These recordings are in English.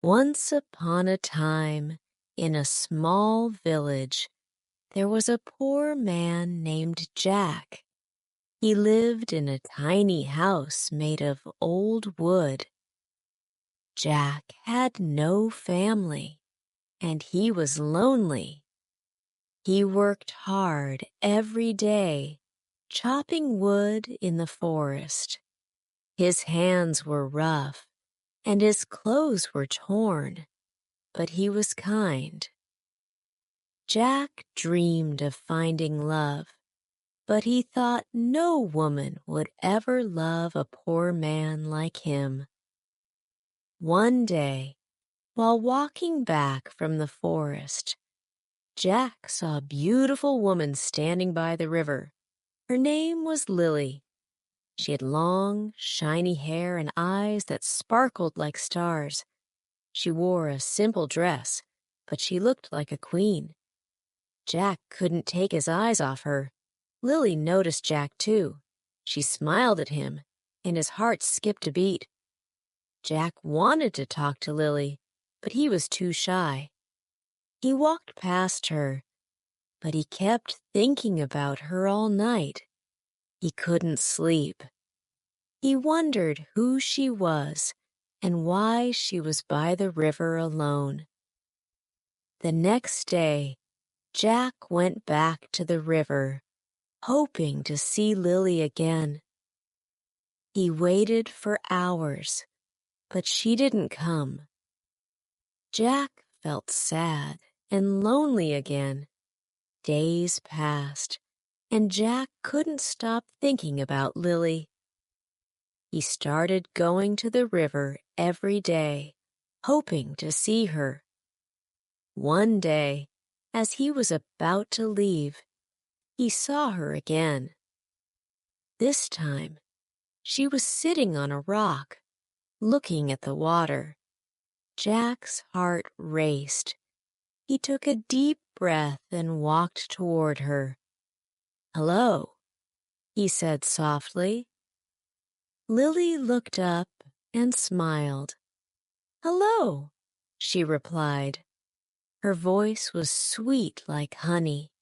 Once upon a time, in a small village, there was a poor man named Jack. He lived in a tiny house made of old wood. Jack had no family, and he was lonely. He worked hard every day, chopping wood in the forest. His hands were rough, and his clothes were torn, but he was kind. Jack dreamed of finding love, but he thought no woman would ever love a poor man like him. One day, while walking back from the forest, Jack saw a beautiful woman standing by the river. Her name was Lily. She had long, shiny hair and eyes that sparkled like stars. She wore a simple dress, but she looked like a queen. Jack couldn't take his eyes off her. Lily noticed Jack too. She smiled at him, and his heart skipped a beat. Jack wanted to talk to Lily, but he was too shy. He walked past her, but he kept thinking about her all night. He couldn't sleep. He wondered who she was and why she was by the river alone. The next day, Jack went back to the river, hoping to see Lily again. He waited for hours, but she didn't come. Jack felt sad and lonely again. Days passed, and Jack couldn't stop thinking about Lily. He started going to the river every day, hoping to see her. One day, as he was about to leave, he saw her again. This time, she was sitting on a rock, looking at the water. Jack's heart raced. He took a deep breath and walked toward her. "Hello," he said softly. Lily looked up and smiled. "Hello," she replied. Her voice was sweet like honey.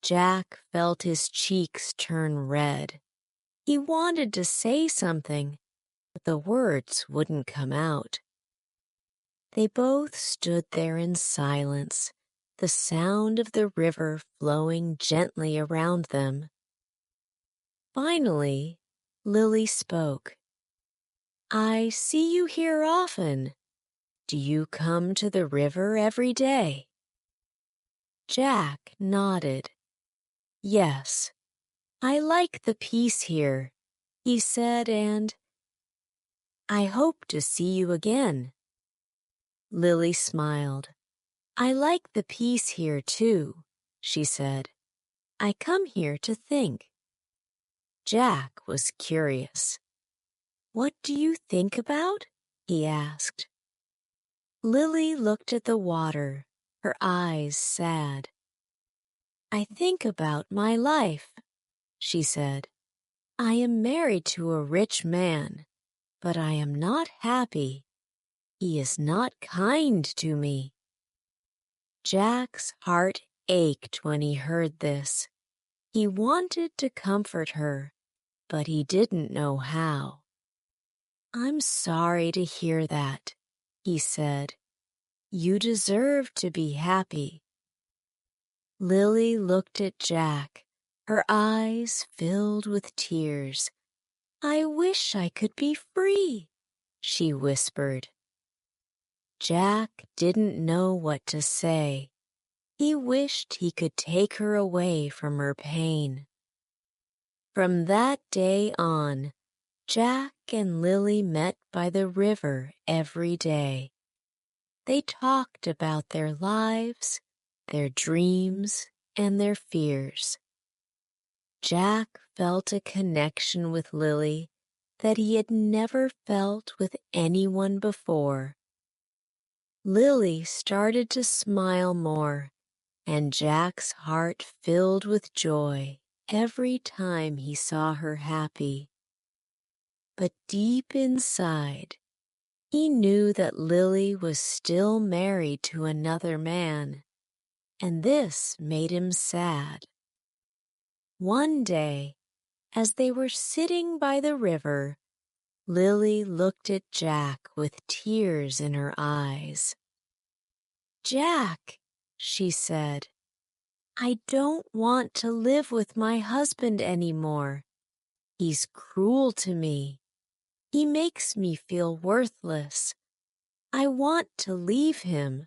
Jack felt his cheeks turn red. He wanted to say something, but the words wouldn't come out. They both stood there in silence, the sound of the river flowing gently around them. Finally, Lily spoke. "I see you here often. Do you come to the river every day?" Jack nodded. "Yes, I like the peace here," he said, "and I hope to see you again." Lily smiled. "I like the peace here too," she said. "I come here to think." Jack was curious. "What do you think about?" he asked. Lily looked at the water, her eyes sad. "I think about my life," she said. "I am married to a rich man, but I am not happy. He is not kind to me." Jack's heart ached when he heard this. He wanted to comfort her, but he didn't know how. "I'm sorry to hear that," he said. "You deserve to be happy." Lily looked at Jack, her eyes filled with tears. "I wish I could be free," she whispered. Jack didn't know what to say. He wished he could take her away from her pain. From that day on, Jack and Lily met by the river every day. They talked about their lives, their dreams, and their fears. Jack felt a connection with Lily that he had never felt with anyone before. Lily started to smile more, and Jack's heart filled with joy every time he saw her happy. But deep inside, He knew that Lily was still married to another man, and this made him sad. One day, as they were sitting by the river, Lily looked at Jack with tears in her eyes. "Jack," she said, "I don't want to live with my husband anymore. He's cruel to me. He makes me feel worthless. I want to leave him,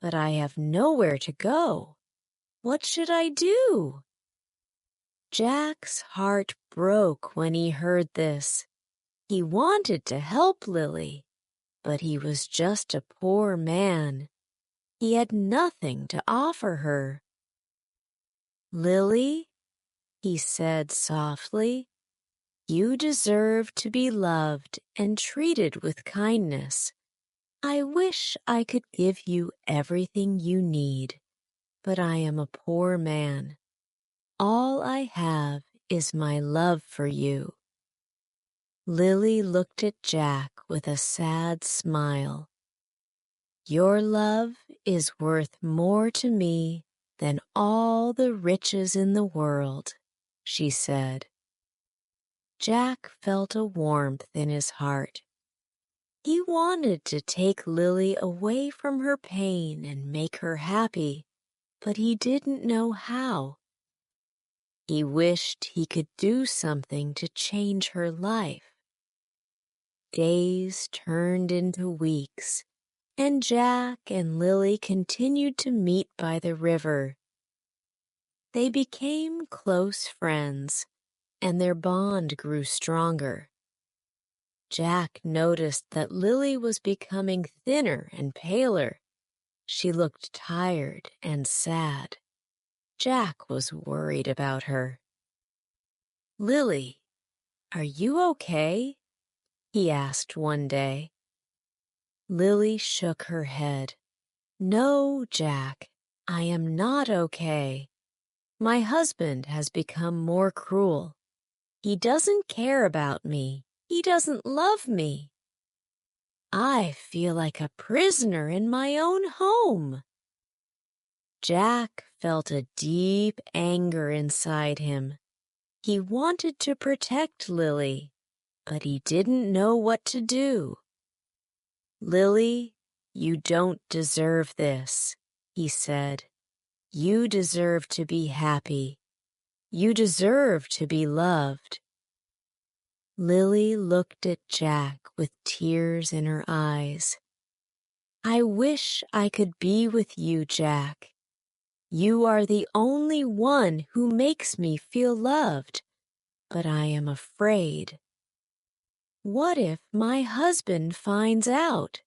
but I have nowhere to go. What should I do?" Jack's heart broke when he heard this. He wanted to help Lily, but he was just a poor man. He had nothing to offer her. "Lily," he said softly, "you deserve to be loved and treated with kindness. I wish I could give you everything you need, but I am a poor man. All I have is my love for you." Lily looked at Jack with a sad smile. "Your love is worth more to me than all the riches in the world," she said. Jack felt a warmth in his heart. He wanted to take Lily away from her pain and make her happy, but he didn't know how. He wished he could do something to change her life. Days turned into weeks, and Jack and Lily continued to meet by the river. They became close friends, and their bond grew stronger. Jack noticed that Lily was becoming thinner and paler. She looked tired and sad. Jack was worried about her. "Lily, are you okay?" he asked one day. Lily shook her head. "No, Jack, I am not okay. My husband has become more cruel. He doesn't care about me. He doesn't love me. I feel like a prisoner in my own home." Jack felt a deep anger inside him. He wanted to protect Lily, but he didn't know what to do. "Lily, you don't deserve this," he said. "You deserve to be happy. You deserve to be loved." Lily looked at Jack with tears in her eyes. "I wish I could be with you, Jack. You are the only one who makes me feel loved, but I am afraid. What if my husband finds out?"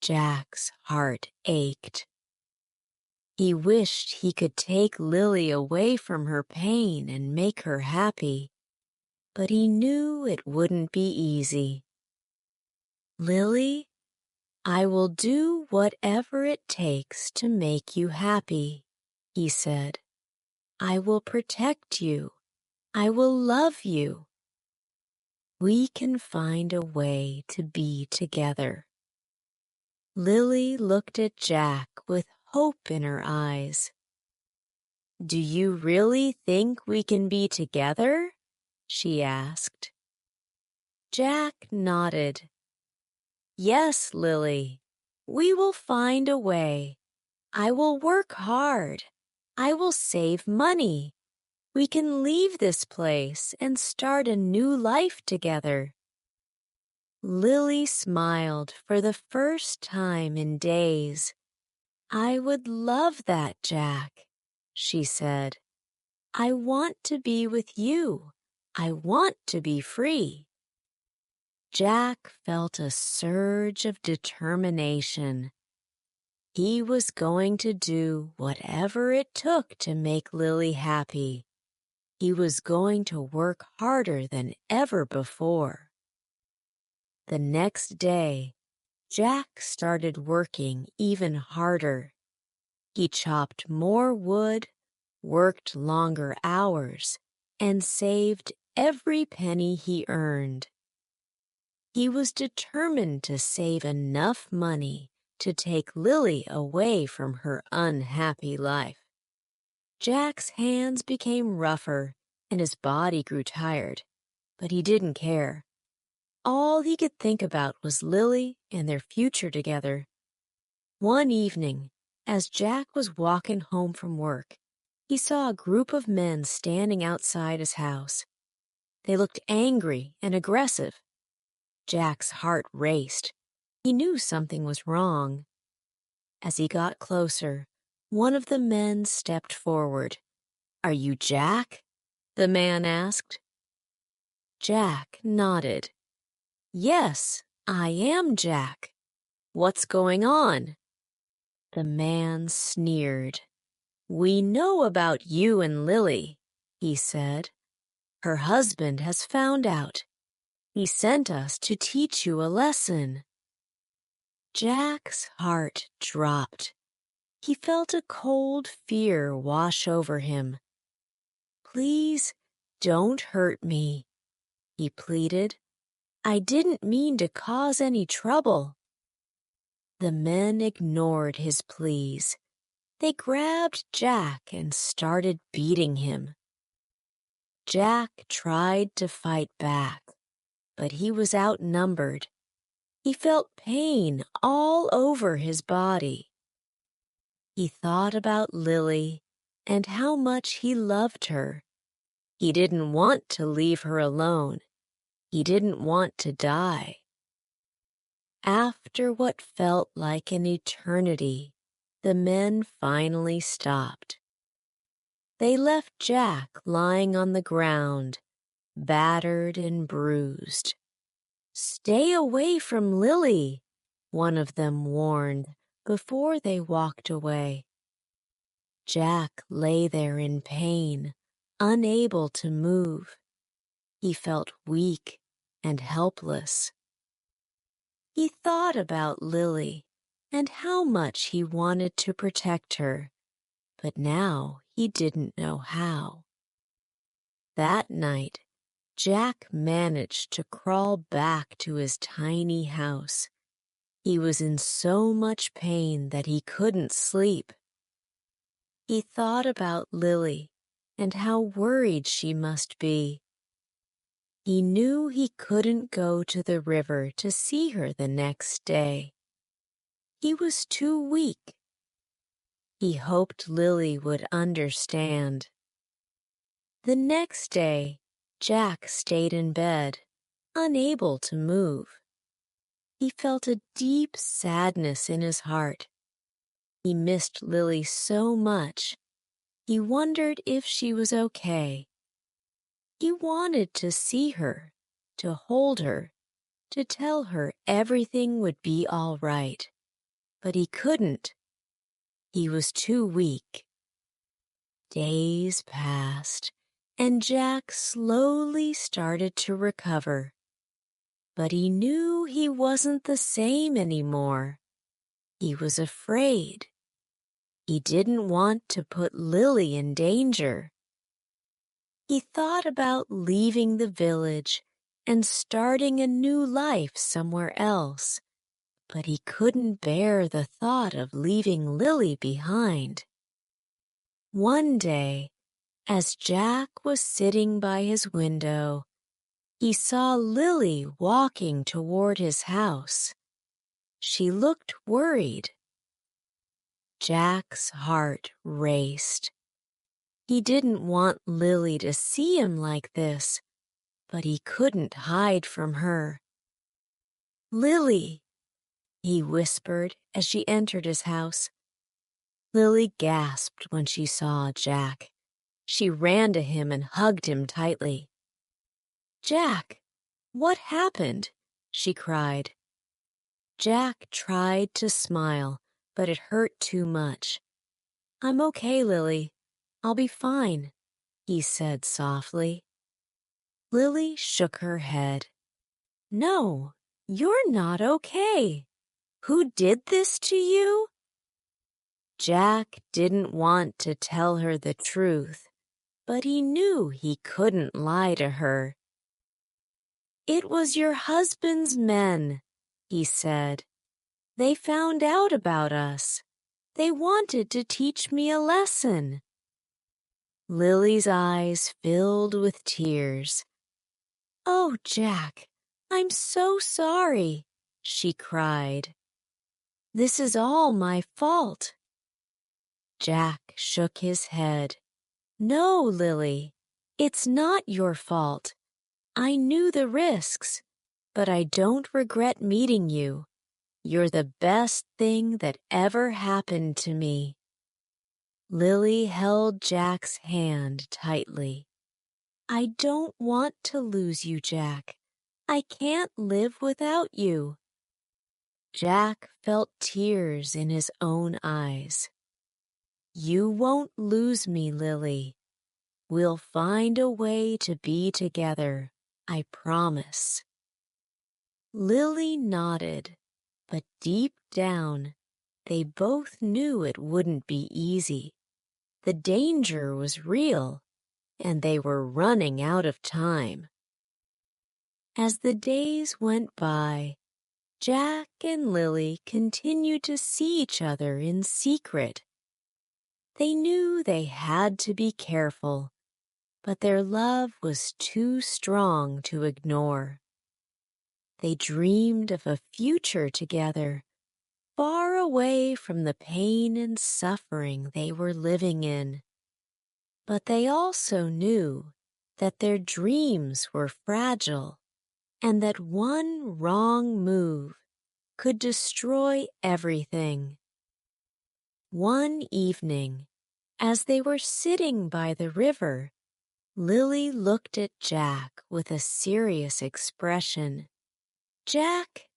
Jack's heart ached. He wished he could take Lily away from her pain and make her happy, but he knew it wouldn't be easy. "Lily, I will do whatever it takes to make you happy," he said. "I will protect you. I will love you. We can find a way to be together." Lily looked at Jack with hope in her eyes. "Do you really think we can be together?" she asked. Jack nodded. "Yes, Lily, we will find a way. I will work hard. I will save money. We can leave this place and start a new life together." Lily smiled for the first time in days. "I would love that, Jack," she said. "I want to be with you. I want to be free." Jack felt a surge of determination. He was going to do whatever it took to make Lily happy. He was going to work harder than ever before. The next day, Jack started working even harder. He chopped more wood, worked longer hours, and saved every penny he earned. He was determined to save enough money to take Lily away from her unhappy life. Jack's hands became rougher and his body grew tired, but he didn't care. All he could think about was Lily and their future together. One evening, as Jack was walking home from work, he saw a group of men standing outside his house. They looked angry and aggressive. Jack's heart raced. He knew something was wrong. As he got closer, one of the men stepped forward. "Are you Jack?" the man asked. Jack nodded. "Yes, I am Jack. What's going on?" The man sneered. "We know about you and Lily," he said. "Her husband has found out. He sent us to teach you a lesson." Jack's heart dropped. He felt a cold fear wash over him. "Please don't hurt me," he pleaded. "I didn't mean to cause any trouble." The men ignored his pleas. They grabbed Jack and started beating him. Jack tried to fight back, but he was outnumbered. He felt pain all over his body. He thought about Lily and how much he loved her. He didn't want to leave her alone. He didn't want to die. After what felt like an eternity, the men finally stopped. They left Jack lying on the ground, battered and bruised. "Stay away from Lily," one of them warned before they walked away. Jack lay there in pain, unable to move. He felt weak and helpless. He thought about Lily and how much he wanted to protect her, but now he didn't know how. That night, Jack managed to crawl back to his tiny house. He was in so much pain that he couldn't sleep. He thought about Lily and how worried she must be. He knew he couldn't go to the river to see her the next day. He was too weak. He hoped Lily would understand. The next day, Jack stayed in bed, unable to move. He felt a deep sadness in his heart. He missed Lily so much. He wondered if she was okay. He wanted to see her, to hold her, to tell her everything would be all right. But he couldn't. He was too weak. Days passed, and Jack slowly started to recover. But he knew he wasn't the same anymore. He was afraid. He didn't want to put Lily in danger. He thought about leaving the village and starting a new life somewhere else, but he couldn't bear the thought of leaving Lily behind. One day, as Jack was sitting by his window, he saw Lily walking toward his house. She looked worried. Jack's heart raced. He didn't want Lily to see him like this, but he couldn't hide from her. "Lily," he whispered as she entered his house. Lily gasped when she saw Jack. She ran to him and hugged him tightly. "Jack, what happened?" she cried. Jack tried to smile, but it hurt too much. "I'm okay, Lily. I'll be fine," he said softly. Lily shook her head. "No, you're not okay. Who did this to you?" Jack didn't want to tell her the truth, but he knew he couldn't lie to her. "It was your husband's men," he said. "They found out about us. They wanted to teach me a lesson." Lily's eyes filled with tears. "Oh, Jack, I'm so sorry," she cried. "This is all my fault." Jack shook his head. "No, Lily, it's not your fault. I knew the risks, but I don't regret meeting you. You're the best thing that ever happened to me." Lily held Jack's hand tightly. "I don't want to lose you, Jack. I can't live without you." Jack felt tears in his own eyes. "You won't lose me, Lily. We'll find a way to be together, I promise." Lily nodded, but deep down, they both knew it wouldn't be easy. The danger was real, and they were running out of time. As the days went by, Jack and Lily continued to see each other in secret. They knew they had to be careful, but their love was too strong to ignore. They dreamed of a future together, far away from the pain and suffering they were living in. But they also knew that their dreams were fragile and that one wrong move could destroy everything. One evening, as they were sitting by the river, Lily looked at Jack with a serious expression. "Jack,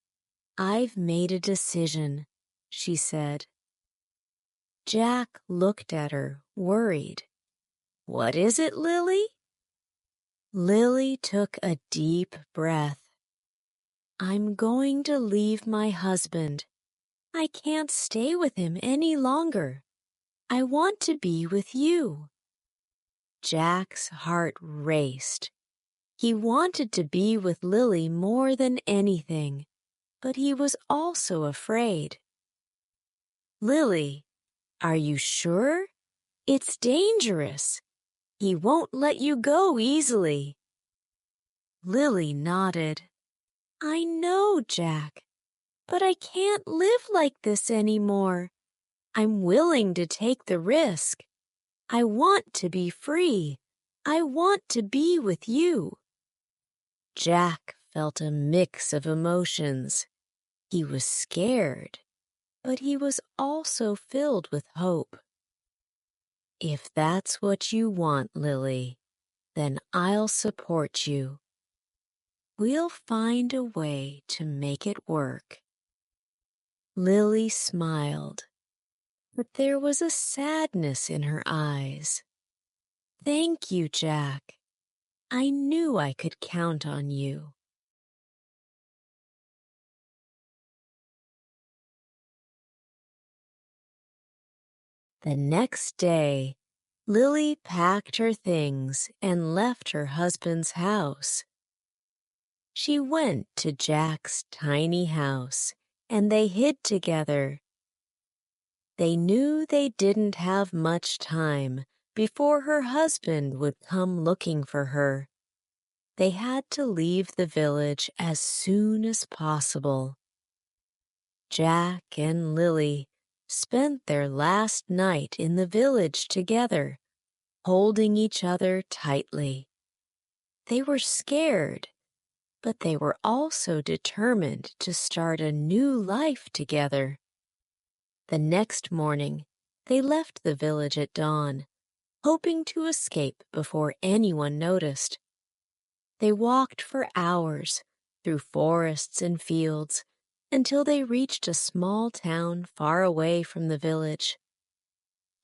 I've made a decision," she said. Jack looked at her, worried. "What is it, Lily?" Lily took a deep breath. "I'm going to leave my husband. I can't stay with him any longer. I want to be with you." Jack's heart raced. He wanted to be with Lily more than anything, but he was also afraid. "Lily, are you sure? It's dangerous. He won't let you go easily." Lily nodded. "I know, Jack, but I can't live like this anymore. I'm willing to take the risk. I want to be free. I want to be with you." Jack felt a mix of emotions. He was scared, but he was also filled with hope. "If that's what you want, Lily, then I'll support you. We'll find a way to make it work." Lily smiled, but there was a sadness in her eyes. "Thank you, Jack. I knew I could count on you." The next day, Lily packed her things and left her husband's house. She went to Jack's tiny house, and they hid together. They knew they didn't have much time before her husband would come looking for her. They had to leave the village as soon as possible. Jack and Lily spent their last night in the village together, holding each other tightly. They were scared, but they were also determined to start a new life together. The next morning, they left the village at dawn, hoping to escape before anyone noticed. They walked for hours through forests and fields until they reached a small town far away from the village.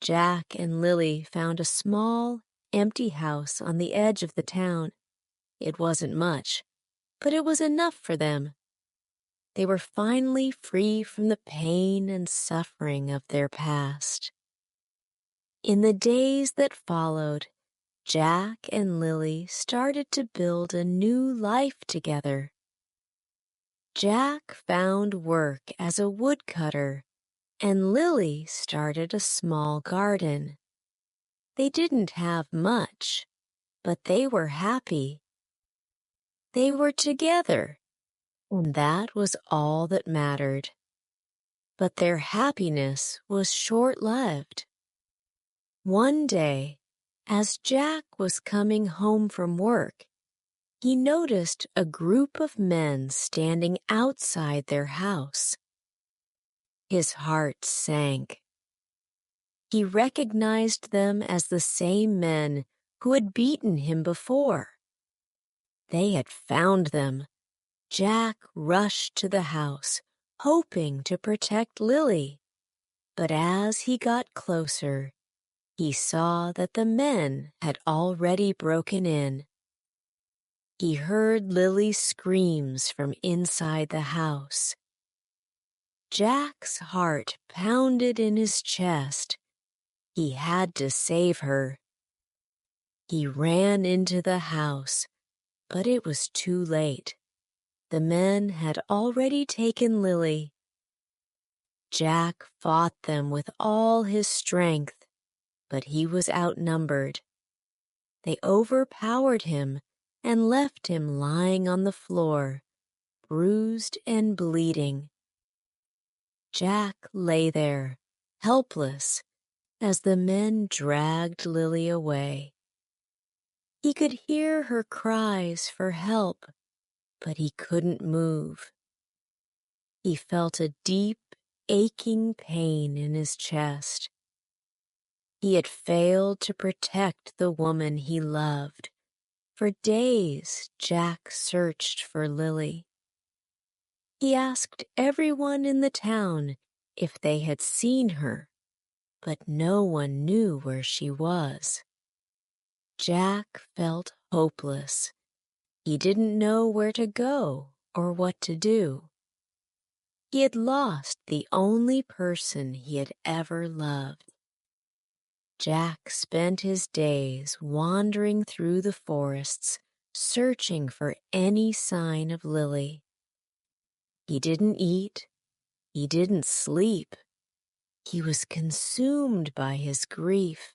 Jack and Lily found a small, empty house on the edge of the town. It wasn't much, but it was enough for them. They were finally free from the pain and suffering of their past. In the days that followed, Jack and Lily started to build a new life together. Jack found work as a woodcutter, and Lily started a small garden. They didn't have much, but they were happy. They were together, and that was all that mattered. But their happiness was short-lived. One day, as Jack was coming home from work, he noticed a group of men standing outside their house. His heart sank. He recognized them as the same men who had beaten him before. They had found them. Jack rushed to the house, hoping to protect Lily. But as he got closer, he saw that the men had already broken in. He heard Lily's screams from inside the house. Jack's heart pounded in his chest. He had to save her. He ran into the house, but it was too late. The men had already taken Lily. Jack fought them with all his strength, but he was outnumbered. They overpowered him and left him lying on the floor, bruised and bleeding. Jack lay there, helpless, as the men dragged Lily away. He could hear her cries for help, but he couldn't move. He felt a deep, aching pain in his chest. He had failed to protect the woman he loved. For days, Jack searched for Lily. He asked everyone in the town if they had seen her, but no one knew where she was. Jack felt hopeless. He didn't know where to go or what to do. He had lost the only person he had ever loved. Jack spent his days wandering through the forests, searching for any sign of Lily. He didn't eat. He didn't sleep. He was consumed by his grief.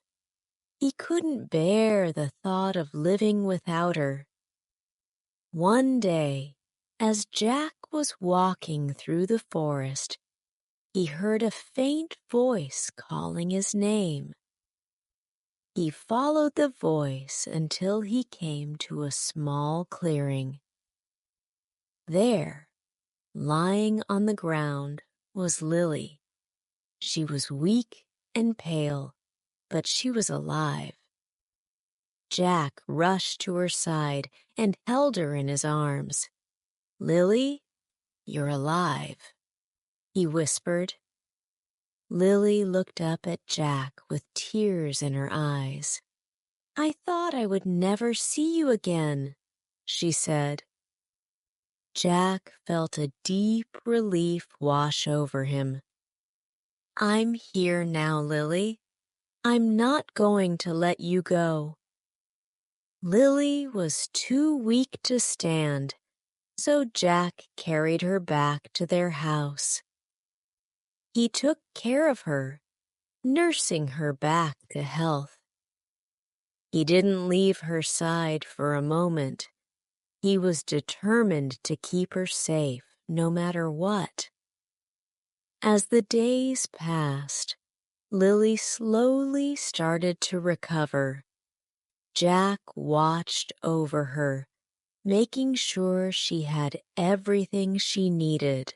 He couldn't bear the thought of living without her. One day, as Jack was walking through the forest, he heard a faint voice calling his name. He followed the voice until he came to a small clearing. There, lying on the ground, was Lily. She was weak and pale, but she was alive. Jack rushed to her side and held her in his arms. "Lily, you're alive," he whispered. Lily looked up at Jack with tears in her eyes. "I thought I would never see you again," she said. Jack felt a deep relief wash over him. "I'm here now, Lily. I'm not going to let you go." Lily was too weak to stand, so Jack carried her back to their house. He took care of her, nursing her back to health. He didn't leave her side for a moment. He was determined to keep her safe, no matter what. As the days passed, Lily slowly started to recover. Jack watched over her, making sure she had everything she needed.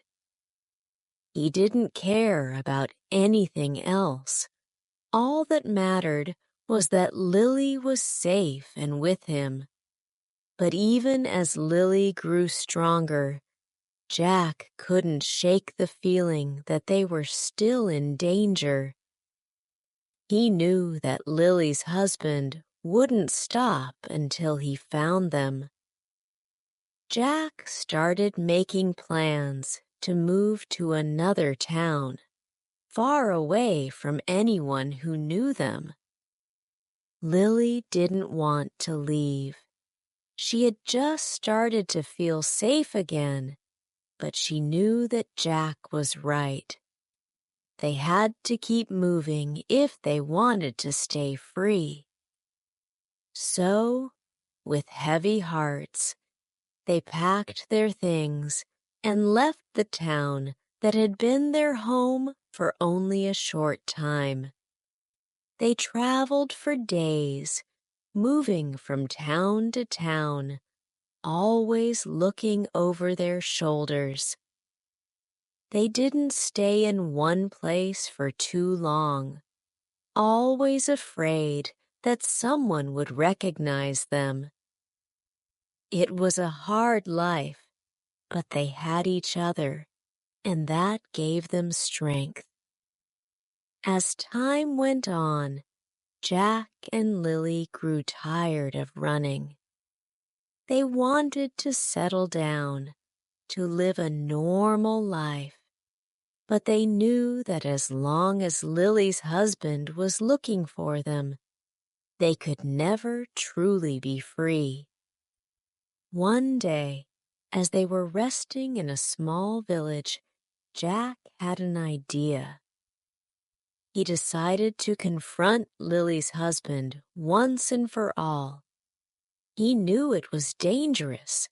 He didn't care about anything else. All that mattered was that Lily was safe and with him. But even as Lily grew stronger, Jack couldn't shake the feeling that they were still in danger. He knew that Lily's husband wouldn't stop until he found them. Jack started making plans to move to another town, far away from anyone who knew them. Lily didn't want to leave. She had just started to feel safe again, but she knew that Jack was right. They had to keep moving if they wanted to stay free. So, with heavy hearts, they packed their things and left the town that had been their home for only a short time. They traveled for days, moving from town to town, always looking over their shoulders. They didn't stay in one place for too long, always afraid that someone would recognize them. It was a hard life, but they had each other, and that gave them strength. As time went on, Jack and Lily grew tired of running. They wanted to settle down, to live a normal life, but they knew that as long as Lily's husband was looking for them, they could never truly be free. One day, as they were resting in a small village, Jack had an idea. He decided to confront Lily's husband once and for all. He knew it was dangerous,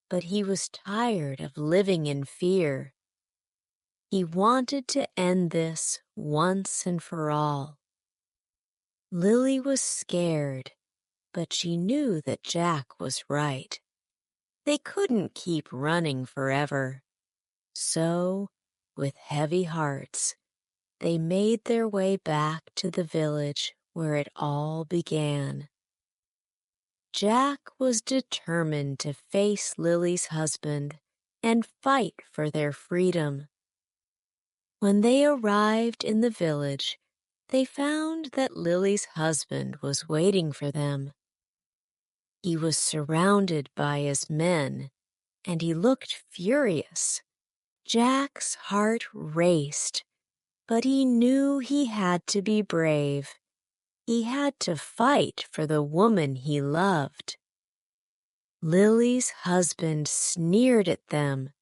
but he was tired of living in fear. He wanted to end this once and for all. Lily was scared, but she knew that Jack was right. They couldn't keep running forever. So, with heavy hearts, they made their way back to the village where it all began. Jack was determined to face Lily's husband and fight for their freedom. When they arrived in the village, they found that Lily's husband was waiting for them. He was surrounded by his men, and he looked furious. Jack's heart raced, but he knew he had to be brave. He had to fight for the woman he loved. Lily's husband sneered at them.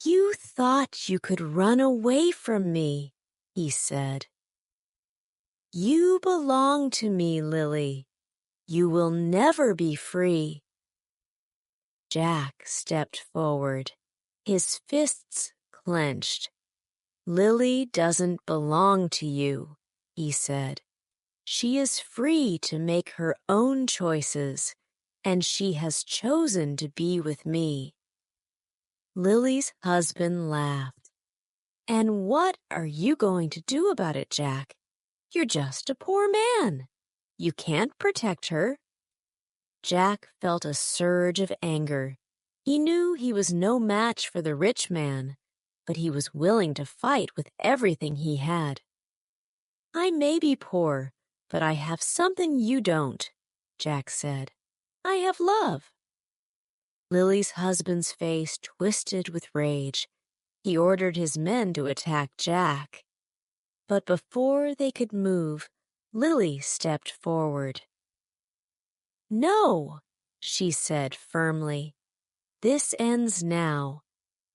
"You thought you could run away from me," he said. "You belong to me, Lily. You will never be free." Jack stepped forward, his fists clenched. "Lily doesn't belong to you," he said. "She is free to make her own choices, and she has chosen to be with me." Lily's husband laughed. "And what are you going to do about it, Jack? You're just a poor man. You can't protect her." Jack felt a surge of anger. He knew he was no match for the rich man, but he was willing to fight with everything he had. "I may be poor, but I have something you don't," Jack said. "I have love." Lily's husband's face twisted with rage. He ordered his men to attack Jack. But before they could move, Lily stepped forward. "No," she said firmly. "This ends now.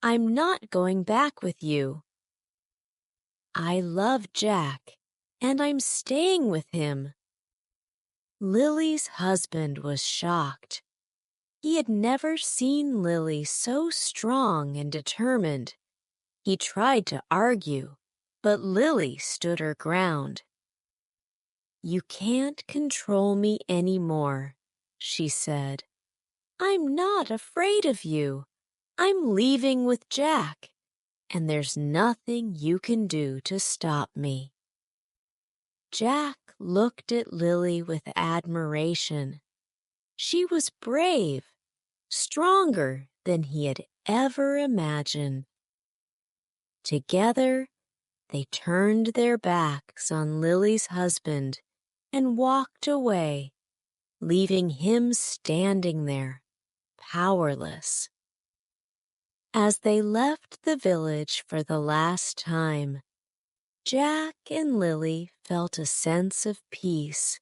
I'm not going back with you. I love Jack, and I'm staying with him." Lily's husband was shocked. He had never seen Lily so strong and determined. He tried to argue, but Lily stood her ground. "You can't control me anymore," she said. "I'm not afraid of you. I'm leaving with Jack, and there's nothing you can do to stop me." Jack looked at Lily with admiration. She was brave, stronger than he had ever imagined. Together, they turned their backs on Lily's husband and walked away, leaving him standing there, powerless. As they left the village for the last time, Jack and Lily felt a sense of peace.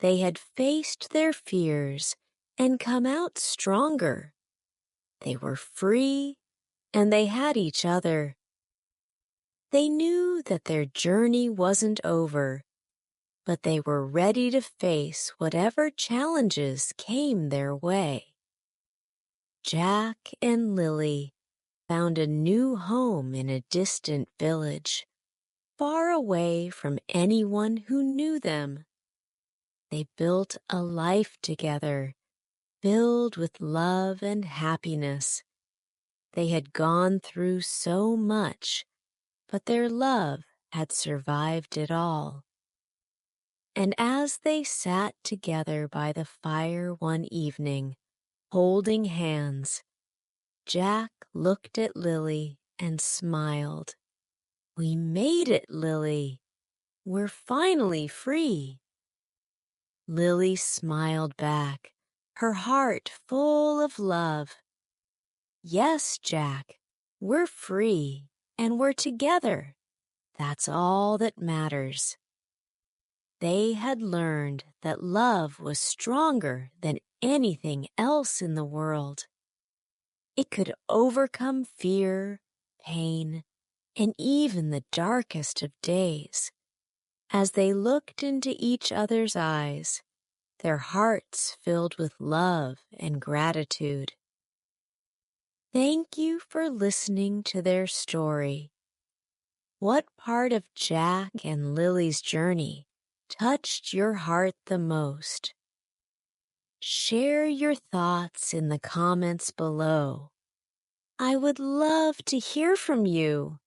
They had faced their fears and come out stronger. They were free, and they had each other. They knew that their journey wasn't over, but they were ready to face whatever challenges came their way. Jack and Lily found a new home in a distant village, far away from anyone who knew them. They built a life together, filled with love and happiness. They had gone through so much, but their love had survived it all. And as they sat together by the fire one evening, holding hands, Jack looked at Lily and smiled. "We made it, Lily. We're finally free." Lily smiled back, her heart full of love. "Yes, Jack, we're free, and we're together. That's all that matters." They had learned that love was stronger than anything else in the world. It could overcome fear, pain, and even the darkest of days. As they looked into each other's eyes, their hearts filled with love and gratitude. Thank you for listening to their story. What part of Jack and Lily's journey touched your heart the most? Share your thoughts in the comments below. I would love to hear from you.